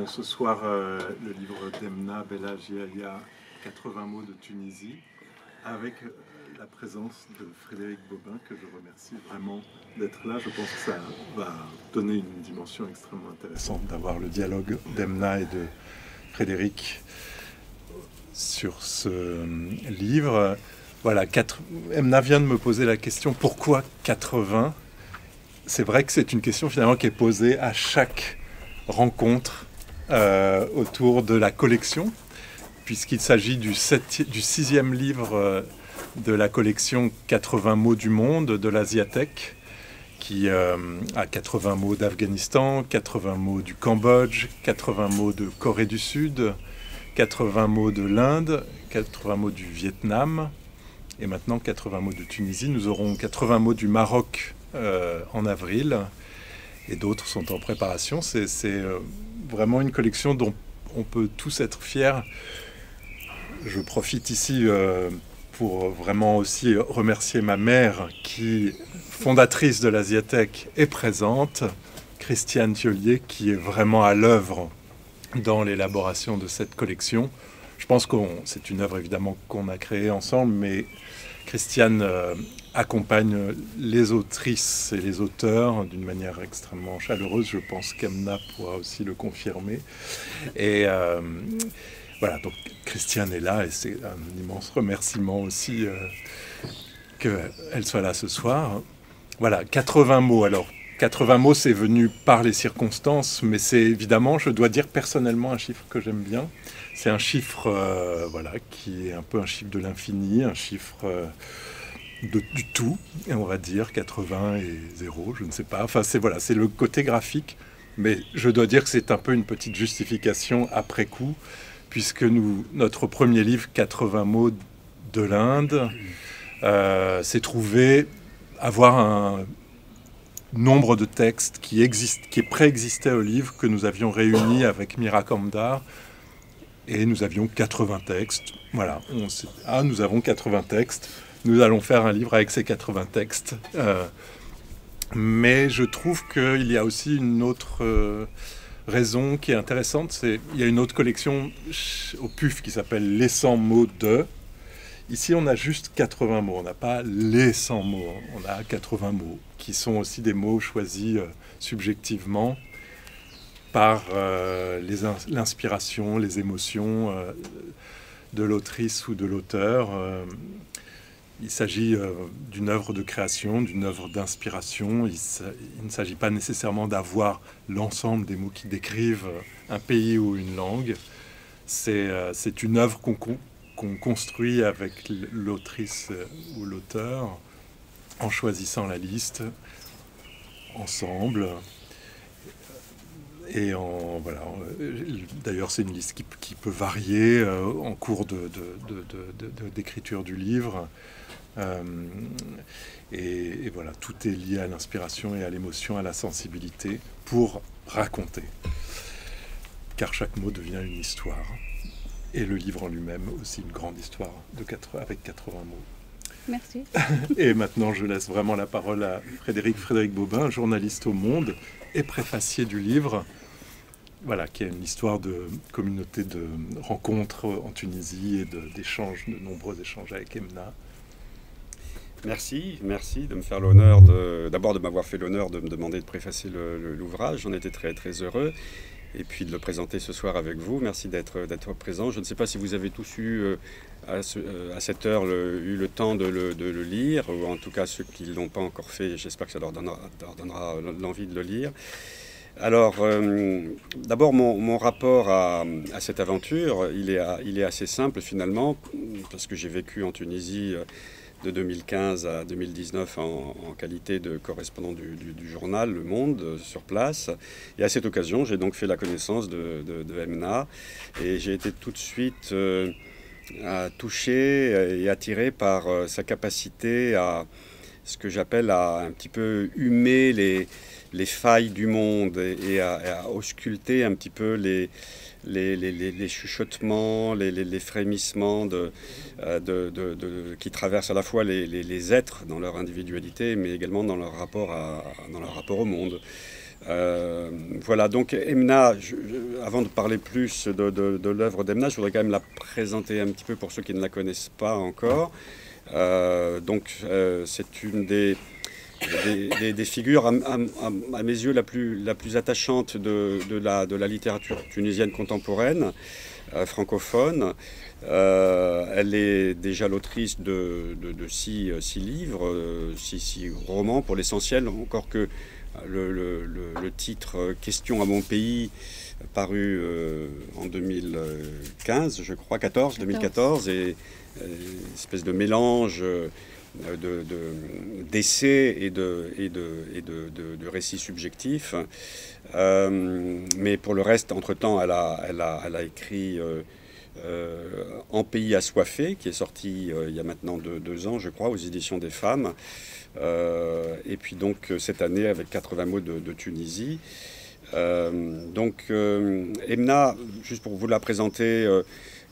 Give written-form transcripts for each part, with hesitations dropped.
avons ce soir le livre d'Emna Belagiaïa, 80 mots de Tunisie, avec la présence de Frédéric Bobin, que je remercie vraiment d'être là. Je pense que ça va donner une dimension extrêmement intéressante d'avoir le dialogue d'Emna et de Frédéric sur ce livre. Voilà, Emna vient de me poser la question, pourquoi 80 ? C'est vrai que c'est une question finalement qui est posée à chaque rencontre autour de la collection, puisqu'il s'agit du 6e livre de la collection 80 mots du monde de l'Asiathèque, qui a 80 mots d'Afghanistan, 80 mots du Cambodge, 80 mots de Corée du Sud, 80 mots de l'Inde, 80 mots du Vietnam, et maintenant 80 mots de Tunisie. Nous aurons 80 mots du Maroc en avril, et d'autres sont en préparation. C'est vraiment une collection dont on peut tous être fiers. Je profite ici pour vraiment aussi remercier ma mère qui, fondatrice de l'Asiathèque, est présente, Christiane Thiollier, qui est vraiment à l'œuvre dans l'élaboration de cette collection. Je pense que c'est une œuvre évidemment qu'on a créée ensemble, mais Christiane accompagne les autrices et les auteurs d'une manière extrêmement chaleureuse. Je pense qu'Emna pourra aussi le confirmer. Et voilà, donc Christiane est là et c'est un immense remerciement aussi qu'elle soit là ce soir. Voilà, 80 mots. Alors, 80 mots, c'est venu par les circonstances, mais c'est évidemment, je dois dire personnellement, un chiffre que j'aime bien. C'est un chiffre voilà, qui est un peu un chiffre de l'infini, un chiffre du tout, on va dire, 80 et 0, je ne sais pas. Enfin, c'est le côté graphique, mais je dois dire que c'est un peu une petite justification après coup, puisque notre premier livre, 80 mots de l'Inde, s'est trouvé avoir un nombre de textes qui préexistaient au livre, que nous avions réuni avec Mira Kamdar, et nous avions 80 textes. Voilà, nous avons 80 textes, nous allons faire un livre avec ces 80 textes. Mais je trouve qu'il y a aussi une autre raison qui est intéressante. Il y a une autre collection au PUF qui s'appelle Les 100 mots de. Ici, on a juste 80 mots, on n'a pas les 100 mots, on a 80 mots, qui sont aussi des mots choisis subjectivement par l'inspiration, les émotions de l'autrice ou de l'auteur. Il s'agit d'une œuvre de création, d'une œuvre d'inspiration. Il ne s'agit pas nécessairement d'avoir l'ensemble des mots qui décrivent un pays ou une langue. C'est une œuvre qu'on construit avec l'autrice ou l'auteur en choisissant la liste ensemble. Et voilà. D'ailleurs, c'est une liste qui peut varier en cours d'écriture du livre. Et voilà, tout est lié à l'inspiration et à l'émotion, à la sensibilité pour raconter. Car chaque mot devient une histoire. Et le livre en lui-même aussi une grande histoire avec 80 mots. Merci. Et maintenant, je laisse vraiment la parole à Frédéric Bobin, journaliste au Monde et préfacier du livre. Voilà, qui est une histoire de communauté de rencontres en Tunisie et de nombreux échanges avec Emna. Merci de me faire l'honneur d'abord de m'avoir fait l'honneur de me demander de préfacer l'ouvrage. J'en étais très très heureux. Et puis de le présenter ce soir avec vous. Merci d'être présent. Je ne sais pas si vous avez tous eu à cette heure eu le temps de le lire, ou en tout cas ceux qui ne l'ont pas encore fait, j'espère que ça leur donnera l'envie de le lire. Alors, d'abord, mon rapport à cette aventure, il est assez simple finalement, parce que j'ai vécu en Tunisie de 2015 à 2019 en qualité de correspondant du journal Le Monde sur place. Et à cette occasion, j'ai donc fait la connaissance de Emna et j'ai été tout de suite touché et attiré par sa capacité à ce que j'appelle à un petit peu humer les failles du monde et à ausculter un petit peu les chuchotements, les frémissements qui traversent à la fois les êtres dans leur individualité, mais également dans leur rapport au monde. Voilà, donc Emna, avant de parler plus de l'œuvre d'Emna, je voudrais quand même la présenter un petit peu pour ceux qui ne la connaissent pas encore. C'est une des figures, à mes yeux, la plus attachante de la littérature tunisienne contemporaine, francophone. Elle est déjà l'autrice de 6 livres, 6 romans pour l'essentiel, encore que le titre Question à mon pays, paru en 2015, je crois, 2014, et une espèce de mélange d'essais et de récits subjectifs. Mais pour le reste, entre-temps, elle a écrit En pays assoiffé, qui est sorti il y a maintenant 2 ans, je crois, aux éditions des Femmes. Et puis donc cette année avec 80 mots de Tunisie. Emna, juste pour vous la présenter,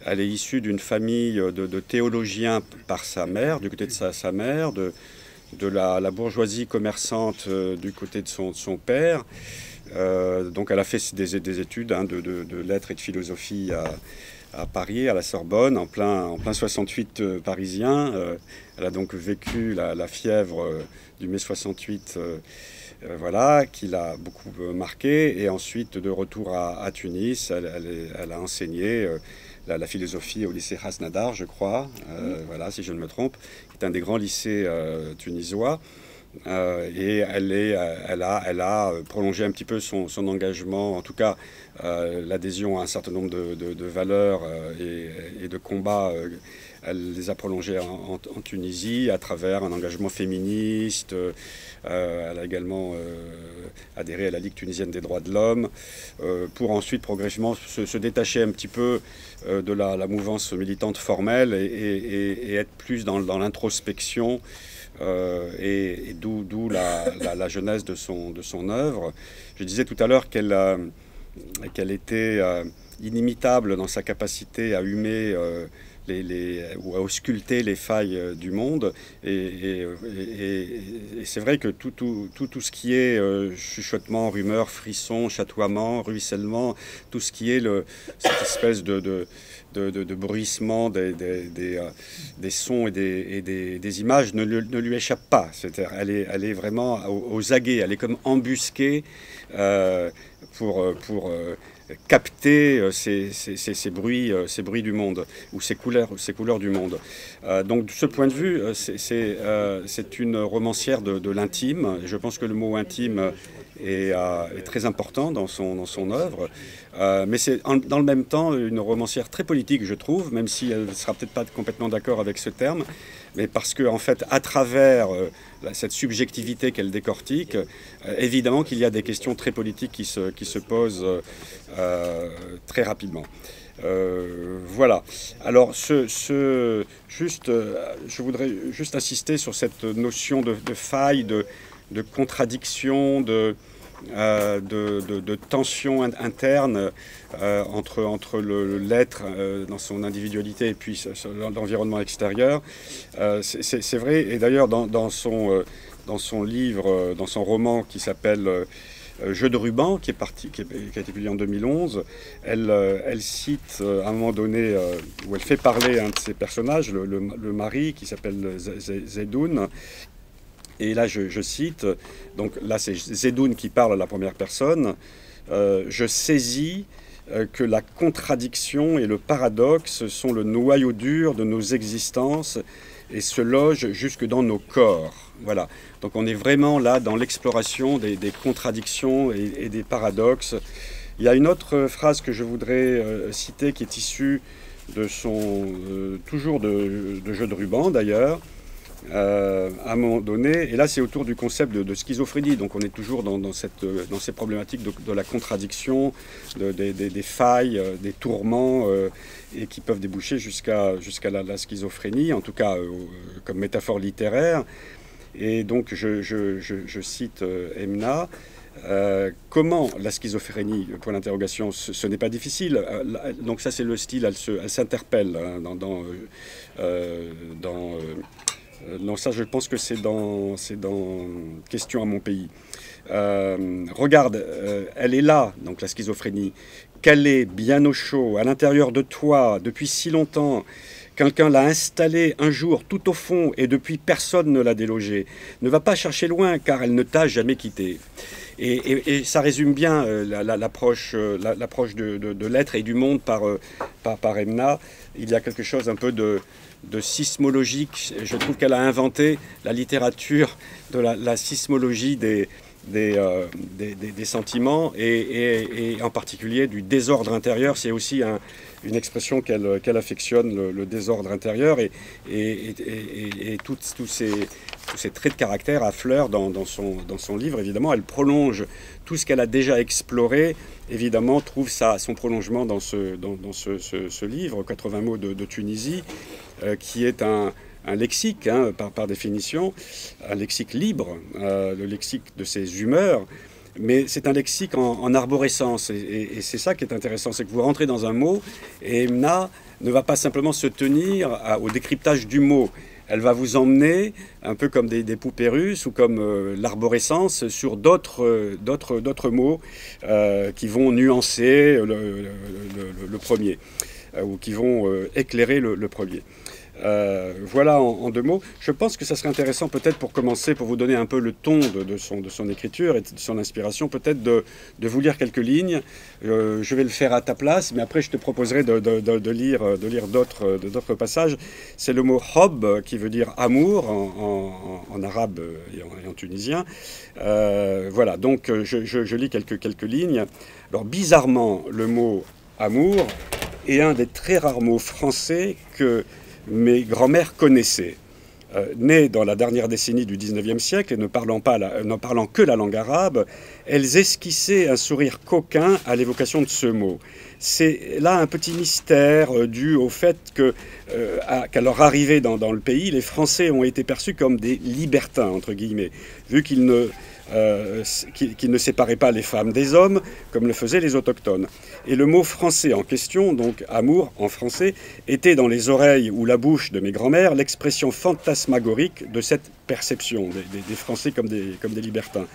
elle est issue d'une famille de théologiens par sa mère, du côté de sa mère, de la bourgeoisie commerçante du côté de son père. Donc elle a fait des études de lettres et de philosophie à Paris, à la Sorbonne, en plein 68 parisien. Elle a donc vécu la fièvre du mai 68, voilà, qui l'a beaucoup marqué. Et ensuite, de retour à Tunis, elle a enseigné la philosophie au lycée Hasnadar, je crois, voilà, si je ne me trompe, qui est un des grands lycées tunisois. Et elle a prolongé un petit peu son engagement, en tout cas l'adhésion à un certain nombre de valeurs et de combats. Elle les a prolongés en Tunisie à travers un engagement féministe. Elle a également adhéré à la Ligue tunisienne des droits de l'homme pour ensuite progressivement se détacher un petit peu de la mouvance militante formelle et être plus dans l'introspection. Et d'où la genèse de son œuvre. Je disais tout à l'heure qu'elle était inimitable dans sa capacité à humer ou à ausculter les failles du monde. Et c'est vrai que tout ce qui est chuchotement, rumeur, frisson, chatoiement, ruissellement, tout ce qui est cette espèce de bruissement des sons et des images ne lui échappe pas. C'est-à-dire, elle est vraiment aux aguets, elle est comme embusquée pour capter ces bruits du monde, ou ces couleurs du monde. Donc de ce point de vue, c'est une romancière de l'intime. Je pense que le mot intime est très important dans son œuvre. Mais c'est dans le même temps une romancière très politique, je trouve, même si elle ne sera peut-être pas complètement d'accord avec ce terme, mais parce que, en fait, à travers cette subjectivité qu'elle décortique, évidemment qu'il y a des questions très politiques qui se posent très rapidement. Voilà. Alors, je voudrais juste insister sur cette notion de faille, de contradiction, de tension interne entre l'être dans son individualité et puis l'environnement extérieur. C'est vrai, et d'ailleurs dans son livre, dans son roman qui s'appelle Jeu de ruban, qui a été publié en 2011, elle cite à un moment donné, où elle fait parler un de ses personnages, le mari, qui s'appelle Zedoun. Et là, je cite, donc là, c'est Zedoun qui parle à la première personne. Je saisis que la contradiction et le paradoxe sont le noyau dur de nos existences et se logent jusque dans nos corps. Voilà. Donc on est vraiment là dans l'exploration des contradictions et des paradoxes. Il y a une autre phrase que je voudrais citer qui est issue de toujours de Jeu de ruban d'ailleurs. À un moment donné, et là c'est autour du concept de schizophrénie, donc on est toujours dans ces problématiques de la contradiction, des failles, des tourments, et qui peuvent déboucher jusqu'à la schizophrénie, en tout cas comme métaphore littéraire. Et donc je cite Emna. Comment la schizophrénie, point d'interrogation, ce n'est pas difficile. Donc ça c'est le style, elle s'interpelle hein, non, ça je pense que c'est dans Question à mon pays. regarde, elle est là, donc la schizophrénie, qu'elle est bien au chaud, à l'intérieur de toi, depuis si longtemps. Quelqu'un l'a installée un jour tout au fond et depuis personne ne l'a délogée. Ne va pas chercher loin car elle ne t'a jamais quitté. Et ça résume bien l'approche de l'être et du monde par Emna. Il y a quelque chose un peu de sismologique. Je trouve qu'elle a inventé la littérature de la sismologie des sentiments et en particulier du désordre intérieur. C'est aussi une expression qu'elle affectionne, le désordre intérieur, et tous ces traits de caractère affleurent dans son livre. Évidemment, elle prolonge tout ce qu'elle a déjà exploré, évidemment, trouve son prolongement dans ce livre, 80 mots de Tunisie, qui est un lexique, hein, par définition, un lexique libre, le lexique de ses humeurs, mais c'est un lexique en arborescence. Et c'est ça qui est intéressant, c'est que vous rentrez dans un mot, et Emna ne va pas simplement se tenir au décryptage du mot. Elle va vous emmener, un peu comme des poupées russes ou comme l'arborescence, sur d'autres mots qui vont nuancer le premier, ou qui vont éclairer le premier. Voilà en 2 mots. Je pense que ça serait intéressant peut-être pour commencer, pour vous donner un peu le ton de son écriture et de son inspiration, peut-être de vous lire quelques lignes. Je vais le faire à ta place, mais après je te proposerai de lire d'autres passages. C'est le mot hob qui veut dire amour en arabe et en tunisien. Voilà, donc je lis quelques lignes. Alors bizarrement, le mot amour est un des très rares mots français que mes grands-mères connaissaient. Nées dans la dernière décennie du 19e siècle et ne parlant que la langue arabe, elles esquissaient un sourire coquin à l'évocation de ce mot. C'est là un petit mystère dû au fait qu'à leur arrivée dans le pays, les Français ont été perçus comme des libertins, entre guillemets, vu qu'ils ne séparaient pas les femmes des hommes, comme le faisaient les autochtones. Et le mot français en question, donc amour en français, était dans les oreilles ou la bouche de mes grands-mères l'expression fantasmagorique de cette perception des Français comme des libertins.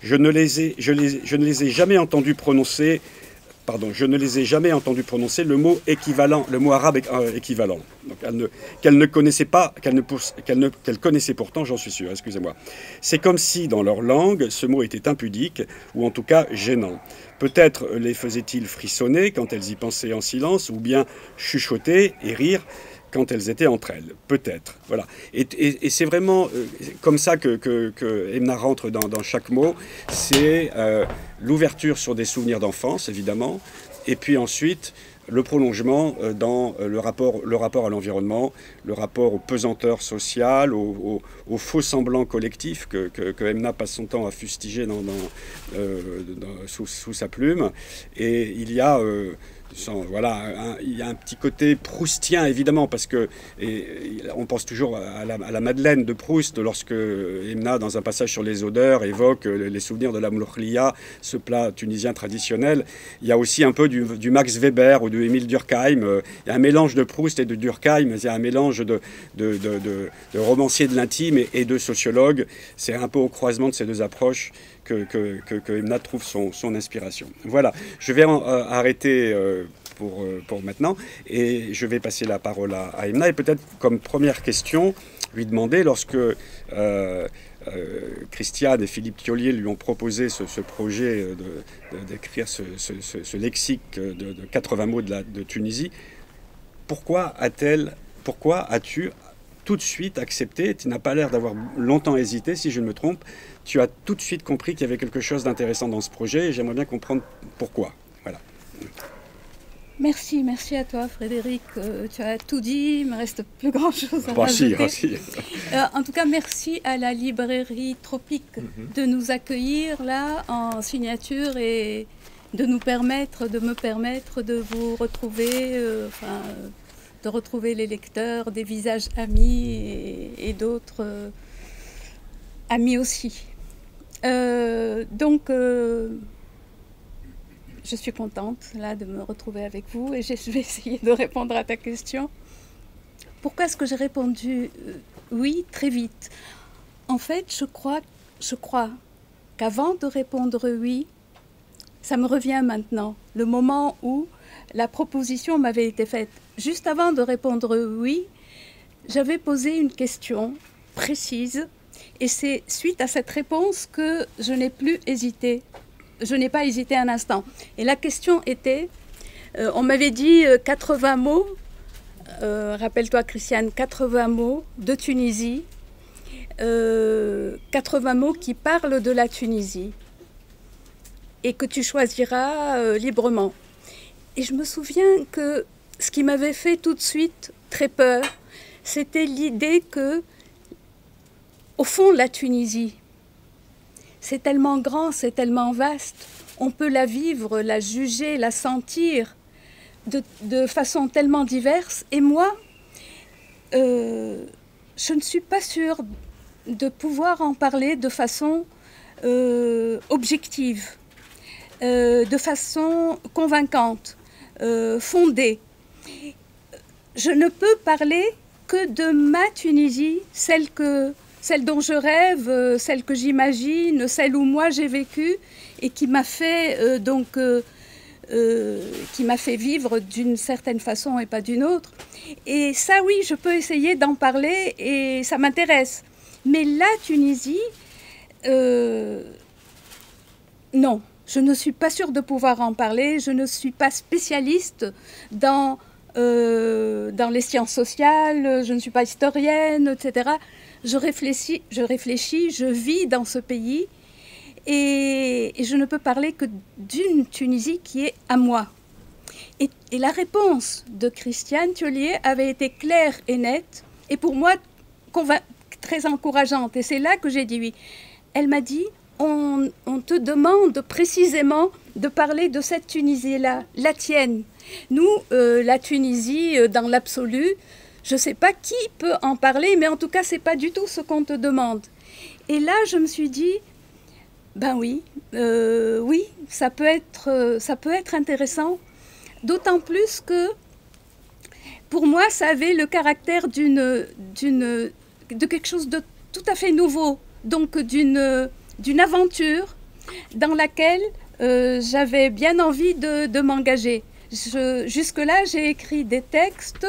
Je ne les ai jamais entendus prononcer le mot équivalent, le mot arabe équivalent, qu'elle ne connaissait pas, qu'elle connaissait pourtant, j'en suis sûr, excusez-moi. C'est comme si, dans leur langue, ce mot était impudique, ou en tout cas gênant. Peut-être les faisait-il frissonner quand elles y pensaient en silence, ou bien chuchoter et rire quand elles étaient entre elles, peut-être. Voilà. Et c'est vraiment comme ça que Emna rentre dans chaque mot. C'est l'ouverture sur des souvenirs d'enfance, évidemment, et puis ensuite le prolongement dans le rapport à l'environnement, le rapport aux pesanteurs sociales, aux faux semblants collectifs que Emna passe son temps à fustiger sous sa plume. Et il y a... il y a un petit côté proustien, évidemment, parce que on pense toujours à la Madeleine de Proust, lorsque Emna, dans un passage sur les odeurs, évoque les souvenirs de la mloukhlia, ce plat tunisien traditionnel. Il y a aussi un peu du Max Weber ou du Émile Durkheim. Il y a un mélange de Proust et de Durkheim. Il y a un mélange de romancier de l'intime et de sociologue. C'est un peu au croisement de ces deux approches que Emna trouve son inspiration. Voilà, je vais arrêter pour maintenant et je vais passer la parole à Emna et peut-être comme première question lui demander, lorsque Christiane et Philippe Thiollier lui ont proposé ce projet d'écrire ce lexique de 80 mots de Tunisie, pourquoi as-tu tout de suite accepté? Tu n'as pas l'air d'avoir longtemps hésité, si je ne me trompe. Tu as tout de suite compris qu'il y avait quelque chose d'intéressant dans ce projet et j'aimerais bien comprendre pourquoi. Voilà. Merci à toi Frédéric. Tu as tout dit, il ne me reste plus grand-chose à rajouter. En tout cas, merci à la librairie Tropique de nous accueillir là en signature et de me permettre de vous retrouver, de retrouver les lecteurs, des visages amis et d'autres amis aussi. Je suis contente là de me retrouver avec vous et je vais essayer de répondre à ta question. Pourquoi est-ce que j'ai répondu oui très vite? En fait, je crois qu'avant de répondre oui, ça me revient maintenant, le moment où la proposition m'avait été faite. Juste avant de répondre oui, j'avais posé une question précise et c'est suite à cette réponse que je n'ai plus hésité. Je n'ai pas hésité un instant. Et la question était, on m'avait dit 80 mots, rappelle-toi Christiane, 80 mots de Tunisie, 80 mots qui parlent de la Tunisie et que tu choisiras librement. Et je me souviens que ce qui m'avait fait tout de suite très peur, c'était l'idée que, au fond, la Tunisie, c'est tellement grand, c'est tellement vaste, on peut la vivre, la juger, la sentir de façon tellement diverse. Et moi, je ne suis pas sûre de pouvoir en parler de façon objective, de façon convaincante, fondée. Je ne peux parler que de ma Tunisie, celle dont je rêve, celle que j'imagine, celle où moi j'ai vécu et qui m'a fait qui m'a fait vivre d'une certaine façon et pas d'une autre. Et ça, oui, je peux essayer d'en parler et ça m'intéresse. Mais la Tunisie, non, je ne suis pas sûre de pouvoir en parler. Je ne suis pas spécialiste dans les sciences sociales, je ne suis pas historienne, etc. Je réfléchis, je vis dans ce pays et je ne peux parler que d'une Tunisie qui est à moi. Et la réponse de Christiane Thiollier avait été claire et nette et pour moi très encourageante. Et c'est là que j'ai dit oui. Elle m'a dit, on te demande précisément de parler de cette Tunisie-là, la tienne. Nous, la Tunisie, dans l'absolu, je ne sais pas qui peut en parler, mais en tout cas, ce n'est pas du tout ce qu'on te demande. Et là, je me suis dit, ben oui, oui, ça peut être intéressant, d'autant plus que, pour moi, ça avait le caractère de quelque chose de tout à fait nouveau, donc d'une aventure dans laquelle j'avais bien envie de m'engager. Jusque-là, j'ai écrit des textes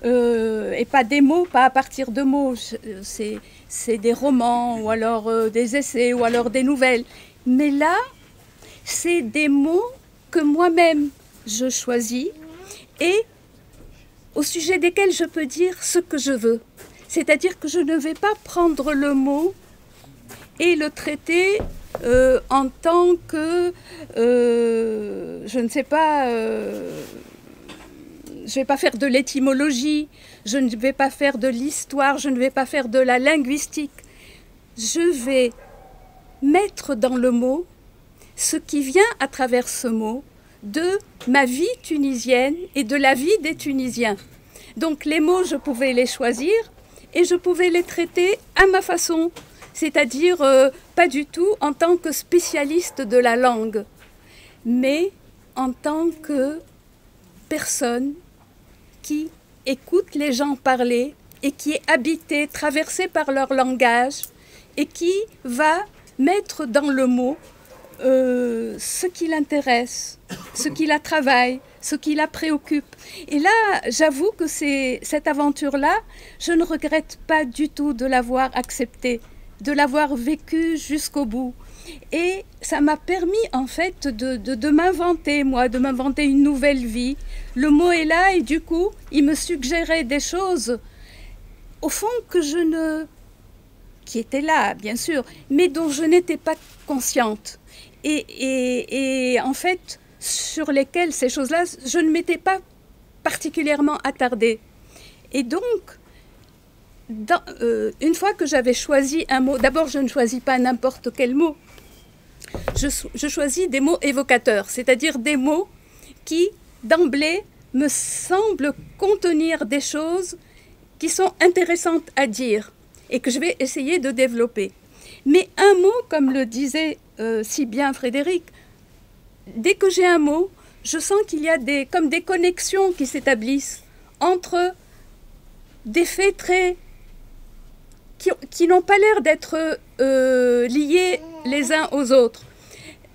et pas des mots, pas à partir de mots. C'est des romans ou alors des essais ou alors des nouvelles. Mais là, c'est des mots que moi-même je choisis et au sujet desquels je peux dire ce que je veux. C'est-à-dire que je ne vais pas prendre le mot et le traiter en tant que, je ne sais pas, je ne vais pas faire de l'étymologie, je ne vais pas faire de l'histoire, je ne vais pas faire de la linguistique. Je vais mettre dans le mot ce qui vient à travers ce mot de ma vie tunisienne et de la vie des Tunisiens. Donc les mots, je pouvais les choisir et je pouvais les traiter à ma façon, c'est-à-dire pas du tout en tant que spécialiste de la langue, mais en tant que personne qui écoute les gens parler et qui est habité, traversé par leur langage et qui va mettre dans le mot ce qui l'intéresse, ce qui la travaille, ce qui la préoccupe. Et là, j'avoue que cette aventure-là, je ne regrette pas du tout de l'avoir acceptée, de l'avoir vécue jusqu'au bout. Et ça m'a permis en fait de m'inventer, moi, de m'inventer une nouvelle vie. Le mot est là et du coup, il me suggérait des choses, au fond, qui étaient là, bien sûr, mais dont je n'étais pas consciente. Et en fait, sur lesquelles ces choses-là, je ne m'étais pas particulièrement attardée. Et donc, une fois que j'avais choisi un mot, d'abord je ne choisis pas n'importe quel mot, je choisis des mots évocateurs, c'est-à-dire des mots qui, d'emblée, me semblent contenir des choses qui sont intéressantes à dire et que je vais essayer de développer. Mais un mot, comme le disait si bien Frédéric, dès que j'ai un mot, je sens qu'il y a comme des connexions qui s'établissent entre des faits qui n'ont pas l'air d'être liés les uns aux autres.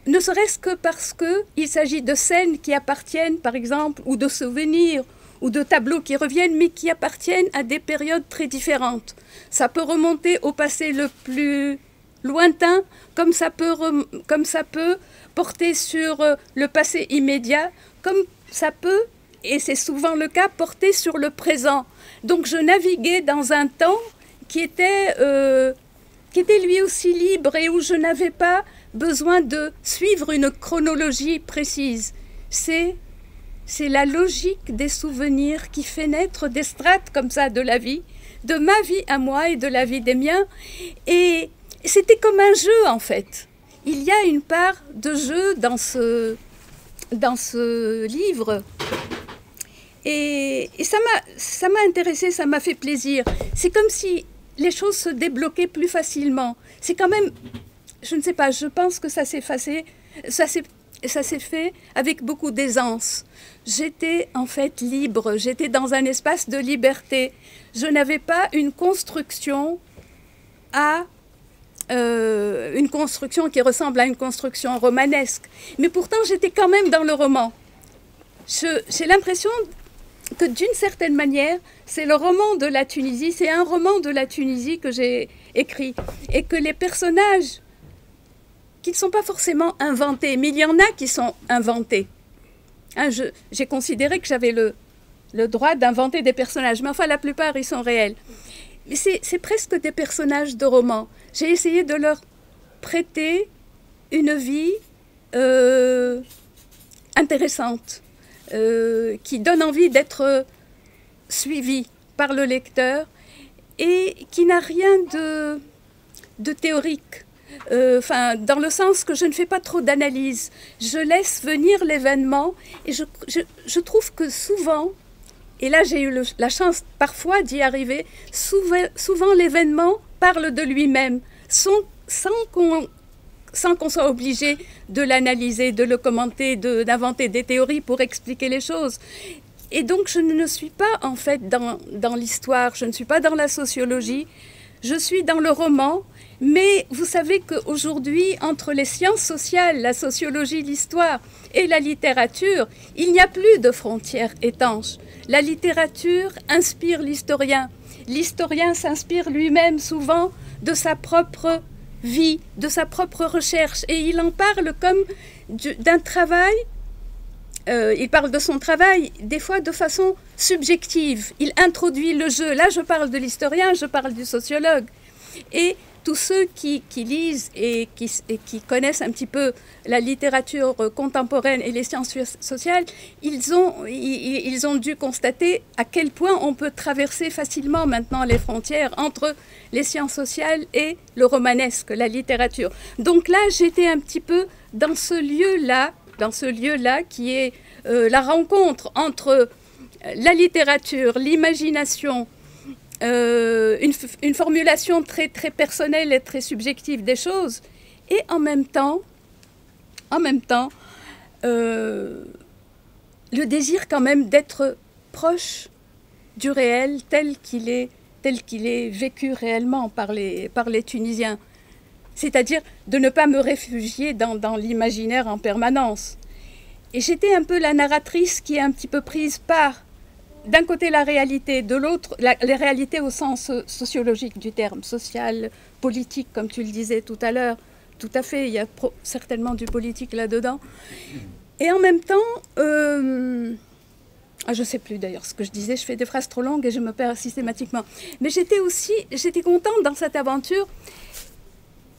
Ne serait-ce que parce qu'il s'agit de scènes qui appartiennent, par exemple, ou de souvenirs, ou de tableaux qui reviennent, mais qui appartiennent à des périodes très différentes. Ça peut remonter au passé le plus lointain, comme ça peut porter sur le passé immédiat, comme ça peut, et c'est souvent le cas, porter sur le présent. Donc je naviguais dans un temps qui était lui aussi libre et où je n'avais pas besoin de suivre une chronologie précise. C'est la logique des souvenirs qui fait naître des strates comme ça de la vie, de ma vie à moi et de la vie des miens. Et c'était comme un jeu en fait. Il y a une part de jeu dans ce livre. Et ça m'a intéressée, ça m'a fait plaisir. C'est comme si les choses se débloquaient plus facilement. C'est quand même, je ne sais pas, je pense que ça s'est fait avec beaucoup d'aisance. J'étais en fait libre, j'étais dans un espace de liberté. Je n'avais pas une construction qui ressemble à une construction romanesque. Mais pourtant, j'étais quand même dans le roman. J'ai l'impression que d'une certaine manière, c'est le roman de la Tunisie, c'est un roman de la Tunisie que j'ai écrit. Et que les personnages, qui ne sont pas forcément inventés, mais il y en a qui sont inventés. Hein, j'ai considéré que j'avais le droit d'inventer des personnages, mais enfin la plupart, ils sont réels. Mais c'est presque des personnages de romans. J'ai essayé de leur prêter une vie intéressante, qui donne envie d'être suivie par le lecteur et qui n'a rien de théorique. Dans le sens que je ne fais pas trop d'analyse. Je laisse venir l'événement et je trouve que souvent, et là j'ai eu la chance parfois d'y arriver, souvent l'événement parle de lui-même, sans qu'on soit obligé de l'analyser, de le commenter, d'inventer des théories pour expliquer les choses. Et donc je ne suis pas en fait dans l'histoire, je ne suis pas dans la sociologie, je suis dans le roman. Mais vous savez qu'aujourd'hui, entre les sciences sociales, la sociologie, l'histoire et la littérature, il n'y a plus de frontières étanches. La littérature inspire l'historien. L'historien s'inspire lui-même souvent de sa propre vie, de sa propre recherche. Et il en parle comme d'un travail. Il parle de son travail, des fois de façon subjective. Il introduit le jeu. Là, je parle de l'historien, je parle du sociologue. Et tous ceux qui lisent et qui connaissent un petit peu la littérature contemporaine et les sciences sociales, ils ont dû constater à quel point on peut traverser facilement maintenant les frontières entre les sciences sociales et le romanesque, la littérature. Donc là, j'étais un petit peu dans ce lieu-là qui est la rencontre entre la littérature, l'imagination, une formulation très, très personnelle et très subjective des choses, et en même temps, le désir quand même d'être proche du réel tel qu'il est vécu réellement par les Tunisiens. C'est-à-dire de ne pas me réfugier dans l'imaginaire en permanence. Et j'étais un peu la narratrice qui est un petit peu prise par, d'un côté la réalité, de l'autre les réalités au sens sociologique du terme, social, politique, comme tu le disais tout à l'heure. Tout à fait, il y a certainement du politique là-dedans. Et en même temps, je ne sais plus d'ailleurs ce que je disais, je fais des phrases trop longues et je me perds systématiquement. Mais j'étais contente dans cette aventure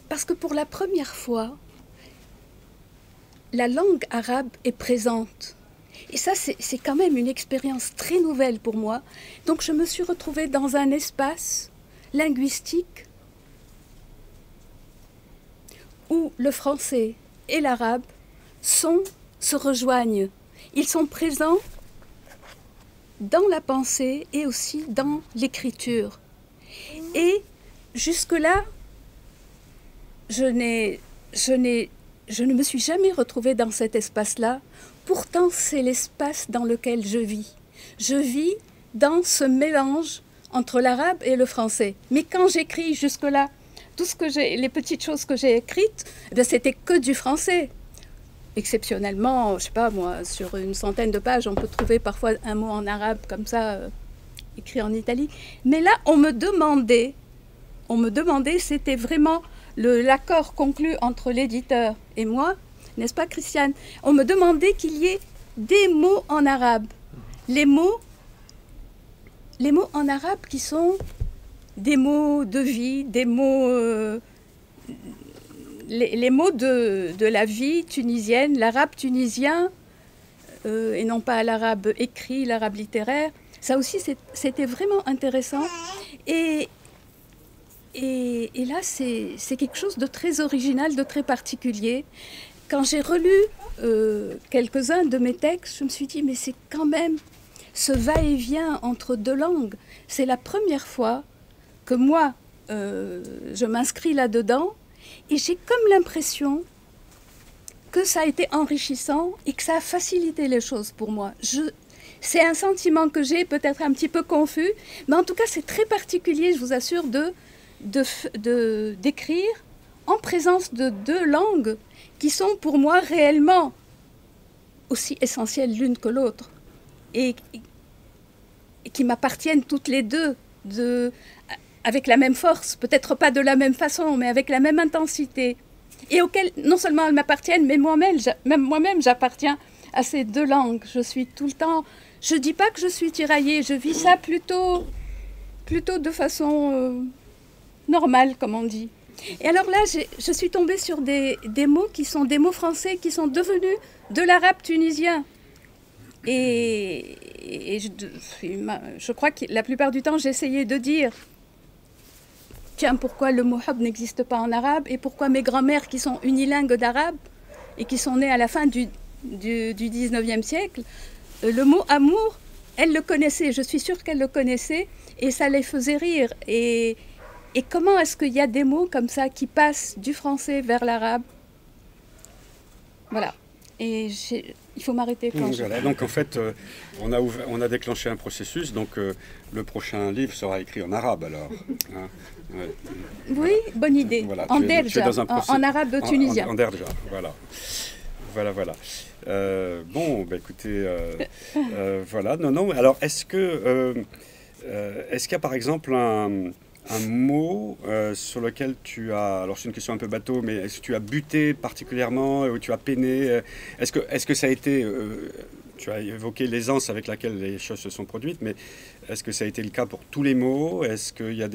parce que pour la première fois, la langue arabe est présente. Et ça, c'est quand même une expérience très nouvelle pour moi. Donc je me suis retrouvée dans un espace linguistique où le français et l'arabe se rejoignent. Ils sont présents dans la pensée et aussi dans l'écriture. Et jusque-là, je ne me suis jamais retrouvée dans cet espace-là. Pourtant, c'est l'espace dans lequel je vis. Je vis dans ce mélange entre l'arabe et le français. Mais quand j'écris jusque-là, tout ce que les petites choses que j'ai écrites, eh c'était que du français. Exceptionnellement, je ne sais pas moi, sur une centaine de pages, on peut trouver parfois un mot en arabe comme ça, écrit en italique. Mais là, on me demandait, c'était vraiment l'accord conclu entre l'éditeur et moi, n'est-ce pas Christiane? On me demandait qu'il y ait des mots en arabe. Les mots en arabe qui sont des mots de vie, des mots... les mots de la vie tunisienne, l'arabe tunisien, et non pas l'arabe écrit, l'arabe littéraire. Ça aussi, c'était vraiment intéressant. Et là, c'est quelque chose de très original, de très particulier. Quand j'ai relu quelques-uns de mes textes, je me suis dit, mais c'est quand même ce va-et-vient entre deux langues. C'est la première fois que moi, je m'inscris là-dedans. Et j'ai comme l'impression que ça a été enrichissant et que ça a facilité les choses pour moi. C'est un sentiment que j'ai, peut-être un petit peu confus, mais en tout cas c'est très particulier, je vous assure, d'écrire en présence de deux langues qui sont pour moi réellement aussi essentielles l'une que l'autre et qui m'appartiennent toutes les deux avec la même force, peut-être pas de la même façon, mais avec la même intensité, et auxquelles non seulement elles m'appartiennent, mais moi-même j'appartiens à ces deux langues. Je suis tout le temps, je dis pas que je suis tiraillée, je vis ça plutôt de façon normale, comme on dit. Et alors là, je suis tombée sur des mots qui sont des mots français qui sont devenus de l'arabe tunisien. Et je crois que la plupart du temps, j'essayais de dire tiens, pourquoi le mot hub n'existe pas en arabe et pourquoi mes grands-mères qui sont unilingues d'arabe et qui sont nées à la fin du 19e siècle, le mot amour, elles le connaissaient, je suis sûre qu'elles le connaissaient et ça les faisait rire. Et comment est-ce qu'il y a des mots comme ça qui passent du français vers l'arabe? Voilà. Et il faut m'arrêter quand voilà. Donc en fait, on a déclenché un processus. Donc le prochain livre sera écrit en arabe alors. Hein, ouais. Oui, bonne idée. Voilà, en derja, en arabe tunisien. En derja, voilà. Voilà. Bon, bah, écoutez, voilà. Non. Alors, est-ce qu'il y a par exemple un mot sur lequel tu as, alors c'est une question un peu bateau, mais est-ce que tu as buté particulièrement, ou tu as peiné, est-ce que ça a été, tu as évoqué l'aisance avec laquelle les choses se sont produites, mais est-ce que ça a été le cas pour tous les mots? Est-ce qu'il y a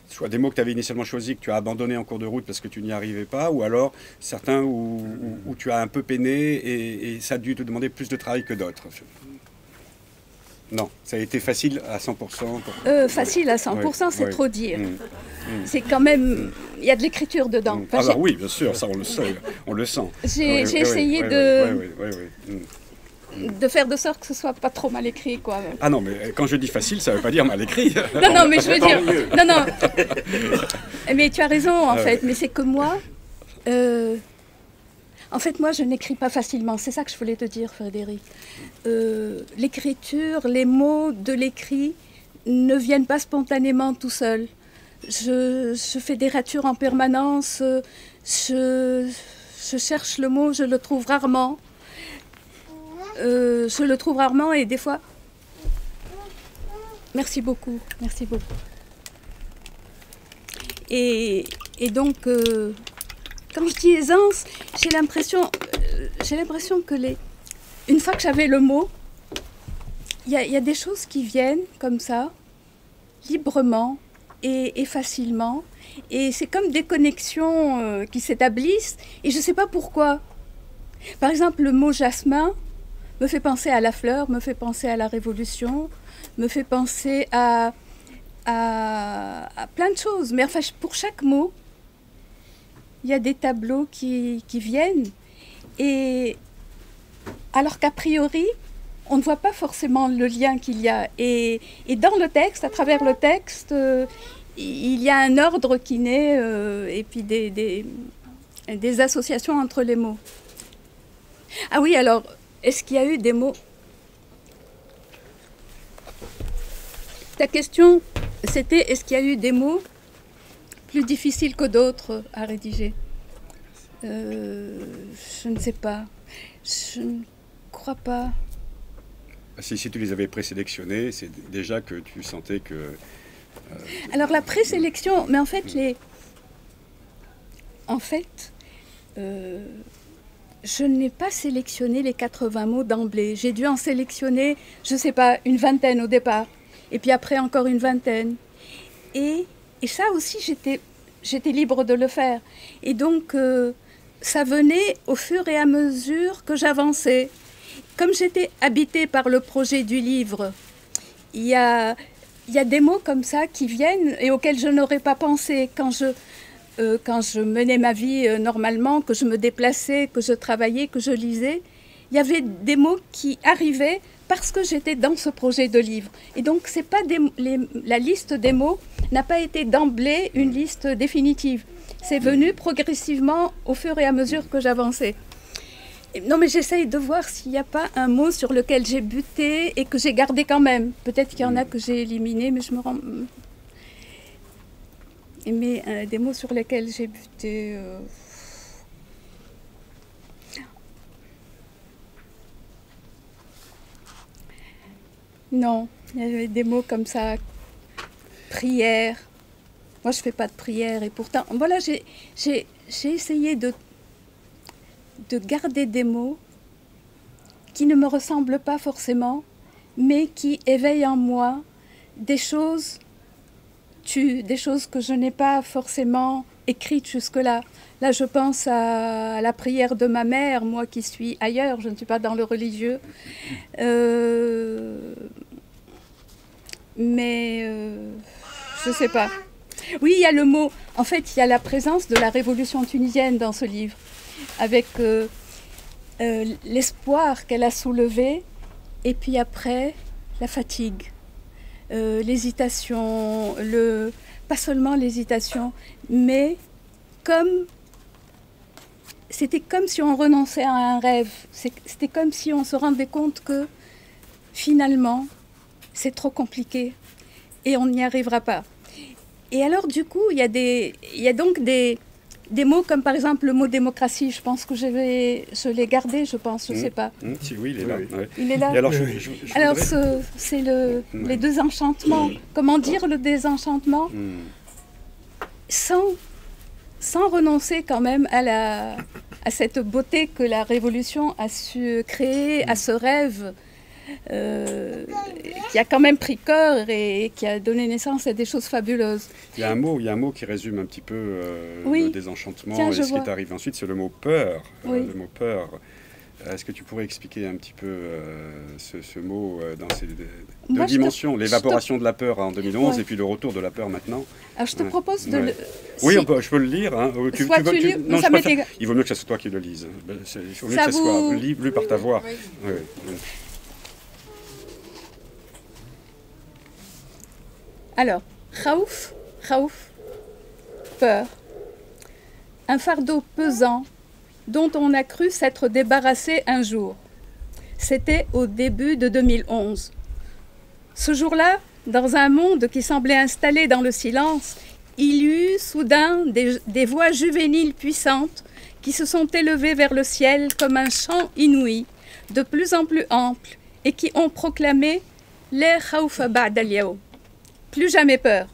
soit des mots que tu avais initialement choisis, que tu as abandonnés en cours de route parce que tu n'y arrivais pas, ou alors certains où tu as un peu peiné et ça a dû te demander plus de travail que d'autres? Non, ça a été facile à 100%. Facile à 100%, c'est trop dire. C'est quand même... Il y a de l'écriture dedans. Enfin, bah oui, bien sûr, ça on le sent. J'ai essayé de faire de sorte que ce soit pas trop mal écrit, quoi. Ah non, mais quand je dis facile, ça veut pas dire mal écrit. Non, mais je veux dire... Non. Mais tu as raison, en fait. Mais c'est que moi... En fait, moi, je n'écris pas facilement. C'est ça que je voulais te dire, Frédéric. L'écriture, les mots de l'écrit ne viennent pas spontanément tout seuls. Je fais des ratures en permanence. Je cherche le mot, je le trouve rarement. Et des fois... Merci beaucoup. Et donc... Quand je dis aisance, j'ai l'impression que une fois que j'avais le mot, il y a des choses qui viennent comme ça, librement et facilement. Et c'est comme des connexions qui s'établissent et je ne sais pas pourquoi. Par exemple, le mot jasmin me fait penser à la fleur, me fait penser à la Révolution, me fait penser à plein de choses. Mais enfin, pour chaque mot, il y a des tableaux qui viennent, et alors qu'a priori, on ne voit pas forcément le lien qu'il y a. Et dans le texte, à travers le texte, il y a un ordre qui naît, et puis des associations entre les mots. Ah oui, alors, est-ce qu'il y a eu des mots? Ta question, c'était est-ce qu'il y a eu des mots plus difficiles que d'autres à rédiger. Je ne sais pas. Je ne crois pas. Si tu les avais présélectionnés, c'est déjà que tu sentais que... Alors la présélection, mais en fait, je n'ai pas sélectionné les 80 mots d'emblée. J'ai dû en sélectionner, je ne sais pas, une vingtaine au départ. Et puis après, encore une vingtaine. Et ça aussi, j'étais libre de le faire. Et donc, ça venait au fur et à mesure que j'avançais. Comme j'étais habitée par le projet du livre, il y a des mots comme ça qui viennent et auxquels je n'aurais pas pensé quand je menais ma vie normalement, que je me déplaçais, que je travaillais, que je lisais. Il y avait des mots qui arrivaient parce que j'étais dans ce projet de livre. Et donc, c'est pas la liste des mots n'a pas été d'emblée une liste définitive. C'est venu progressivement au fur et à mesure que j'avançais. Non, mais j'essaye de voir s'il n'y a pas un mot sur lequel j'ai buté et que j'ai gardé quand même. Peut-être qu'il y en a que j'ai éliminé, mais je me rends... Mais des mots sur lesquels j'ai buté... Non, il y avait des mots comme ça. Prière. Moi, je ne fais pas de prière. Et pourtant, voilà, j'ai essayé de garder des mots qui ne me ressemblent pas forcément, mais qui éveillent en moi des choses que je n'ai pas forcément écrites jusque-là. Là, je pense à la prière de ma mère, moi qui suis ailleurs, je ne suis pas dans le religieux. Mais je ne sais pas. Oui, il y a le mot... En fait, il y a la présence de la révolution tunisienne dans ce livre, avec l'espoir qu'elle a soulevé, et puis après, la fatigue, l'hésitation, pas seulement l'hésitation, mais c'était comme si on renonçait à un rêve, c'était comme si on se rendait compte que finalement, c'est trop compliqué et on n'y arrivera pas. Et alors, du coup, il y a donc des mots comme par exemple le mot démocratie. Je pense que je l'ai gardé, je pense, je ne sais pas. Oui, il est là. Ouais. Il est là. Et alors, c'est les désenchantements. Comment dire le désenchantement sans renoncer quand même à cette beauté que la Révolution a su créer, à ce rêve qui a quand même pris corps et qui a donné naissance à des choses fabuleuses. Il y a un mot qui résume un petit peu le désenchantement et ce qui est arrivé ensuite, c'est le mot peur. Oui. Le mot peur. Est-ce que tu pourrais expliquer un petit peu ce mot dans ces deux dimensions, l'évaporation de la peur en 2011 et puis le retour de la peur maintenant? Alors je te propose de le... Oui, je peux le lire. Hein. Non, il vaut mieux que ce soit toi qui le lises. Il vaut mieux que ce soit lu par ta voix. Oui. Oui. Alors, Khaouf, peur. Un fardeau pesant dont on a cru s'être débarrassé un jour. C'était au début de 2011. Ce jour-là, dans un monde qui semblait installé dans le silence, il y eut soudain des voix juvéniles puissantes qui se sont élevées vers le ciel comme un chant inouï, de plus en plus ample, et qui ont proclamé « Les Khaoufa ba'da al-yawm » plus jamais peur.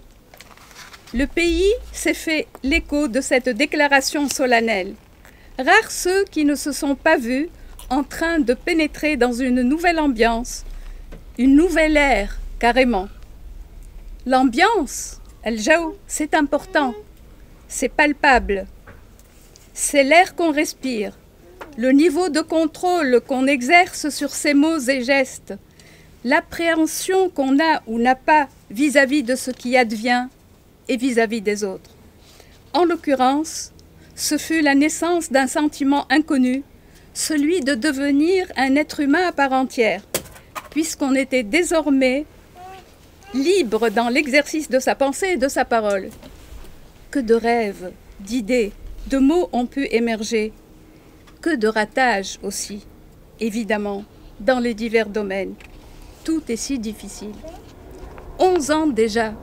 Le pays s'est fait l'écho de cette déclaration solennelle. Rares ceux qui ne se sont pas vus en train de pénétrer dans une nouvelle ambiance, une nouvelle ère, carrément. L'ambiance, Al-Jaou, c'est important, c'est palpable. C'est l'air qu'on respire, le niveau de contrôle qu'on exerce sur ses mots et gestes, l'appréhension qu'on a ou n'a pas vis-à-vis de ce qui advient et vis-à-vis des autres. En l'occurrence, ce fut la naissance d'un sentiment inconnu, celui de devenir un être humain à part entière, puisqu'on était désormais libre dans l'exercice de sa pensée et de sa parole. Que de rêves, d'idées, de mots ont pu émerger, que de ratages aussi, évidemment, dans les divers domaines. Tout est si difficile. 11 ans déjà.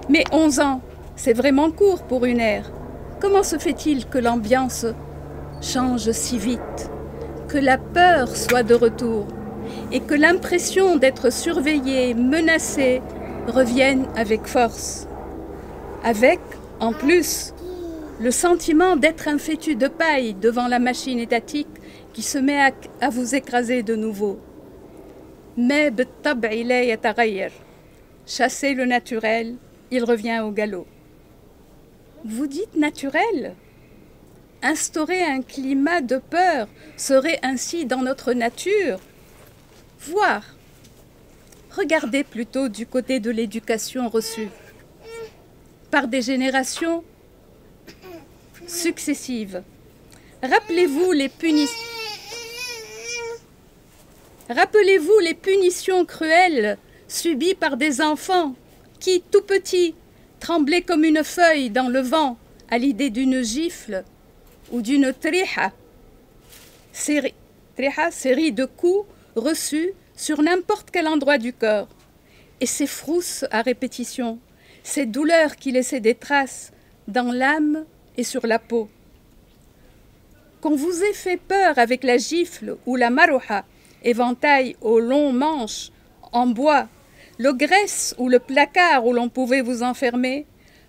Mais 11 ans, C'est vraiment court pour une ère. Comment se fait-il que l'ambiance change si vite, que la peur soit de retour et que l'impression d'être surveillé, menacé, revienne avec force. Avec, en plus, le sentiment d'être un fétu de paille devant la machine étatique qui se met à vous écraser de nouveau. Mais chasser le naturel, il revient au galop. Vous dites naturel? Instaurer un climat de peur serait ainsi dans notre nature. Voir. Regardez plutôt du côté de l'éducation reçue par des générations successives. Rappelez-vous les punitions cruelles subies par des enfants qui, tout petits, tremblaient comme une feuille dans le vent à l'idée d'une gifle ou d'une triha, série de coups reçus sur n'importe quel endroit du corps. Et ces frousses à répétition, ces douleurs qui laissaient des traces dans l'âme et sur la peau. Qu'on vous ait fait peur avec la gifle ou la marouha, éventail aux longs manches en bois, le graisse ou le placard où l'on pouvait vous enfermer,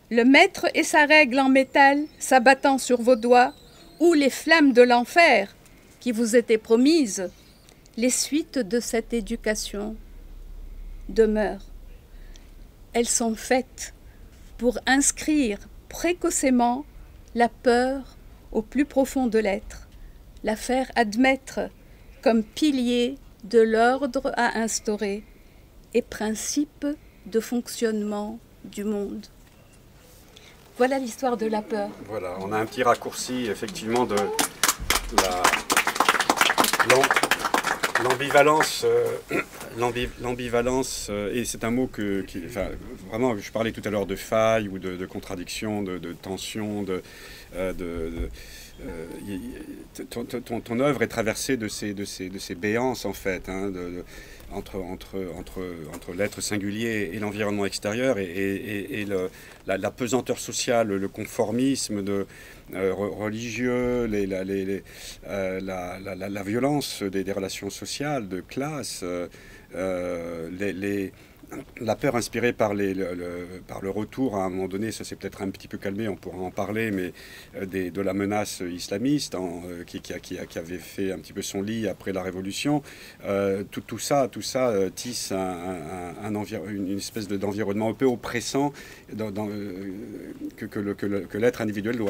le maître et sa règle en métal s'abattant sur vos doigts, ou les flammes de l'enfer qui vous étaient promises, les suites de cette éducation demeurent. Elles sont faites pour inscrire précocement la peur au plus profond de l'être, la faire admettre comme pilier de l'ordre à instaurer et principe de fonctionnement du monde. Voilà l'histoire de la peur. Voilà, on a un petit raccourci effectivement de l'ambivalence, et c'est un mot vraiment, je parlais tout à l'heure de faille ou de contradiction, de tension, ton œuvre est traversée de ces béances en fait, hein, entre l'être singulier et l'environnement extérieur, et la pesanteur sociale, le conformisme religieux, la violence des relations sociales, de classe, la peur inspirée par le retour, à un moment donné, ça s'est peut-être un petit peu calmé, on pourra en parler, mais de la menace islamiste qui avait fait un petit peu son lit après la Révolution. Tout ça tisse une espèce d'environnement un peu oppressant que l'être individuel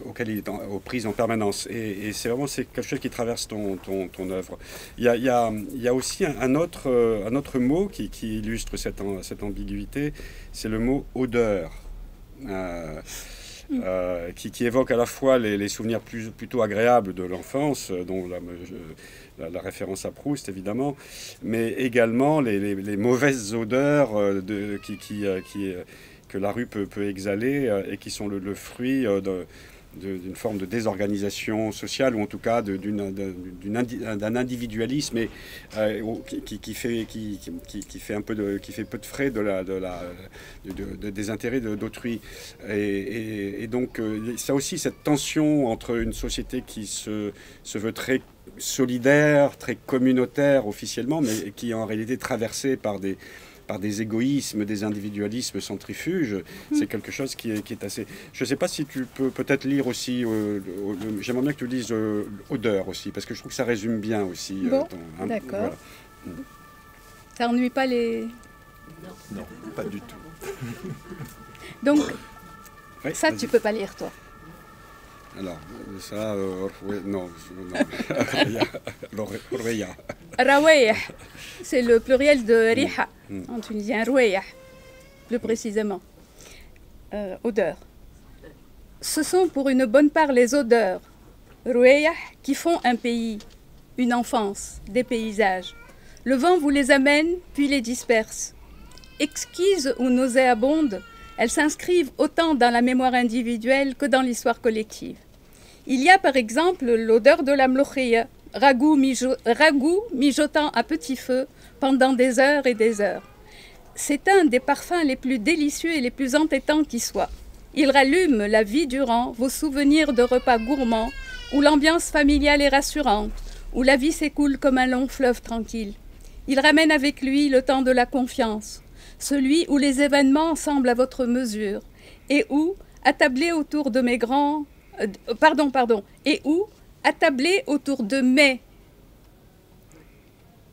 auquel il est aux prises en permanence. Et c'est quelque chose qui traverse ton œuvre. Il y a aussi un autre mot qui illustre cette ambiguïté, c'est le mot odeur, qui évoque à la fois les souvenirs plutôt agréables de l'enfance, dont la référence à Proust évidemment, mais également les mauvaises odeurs que la rue peut exhaler, et qui sont le fruit d'une forme de désorganisation sociale, ou en tout cas d'un individualisme qui fait peu de frais des intérêts d'autrui. Et donc ça aussi, cette tension entre une société qui se veut très solidaire, très communautaire officiellement, mais qui est en réalité traversée par des égoïsmes, des individualismes centrifuges, c'est quelque chose qui est assez... Je ne sais pas si tu peux peut-être lire aussi, j'aimerais bien que tu lises odeur aussi, parce que je trouve que ça résume bien aussi. Bon, d'accord. Voilà. Ça ennuie pas les... Non, pas du tout. Donc, oui, ça, tu peux pas lire, toi. Alors, ça, non. Rawayah, c'est le pluriel de riha, en tunisien, rouayah, plus précisément. Odeur. Ce sont pour une bonne part les odeurs, rouayah, qui font un pays, une enfance, des paysages. Le vent vous les amène, puis les disperse. Exquises ou nauséabondes, elles s'inscrivent autant dans la mémoire individuelle que dans l'histoire collective. Il y a par exemple l'odeur de la mlokhia, ragoût mijotant à petit feu pendant des heures et des heures. c'est un des parfums les plus délicieux et les plus entêtants qui soient. Il rallume la vie durant vos souvenirs de repas gourmands, où l'ambiance familiale est rassurante, où la vie s'écoule comme un long fleuve tranquille. Il ramène avec lui le temps de la confiance, celui où les événements semblent à votre mesure, et où, attablés autour de mes grands... et où, attablés autour de mes...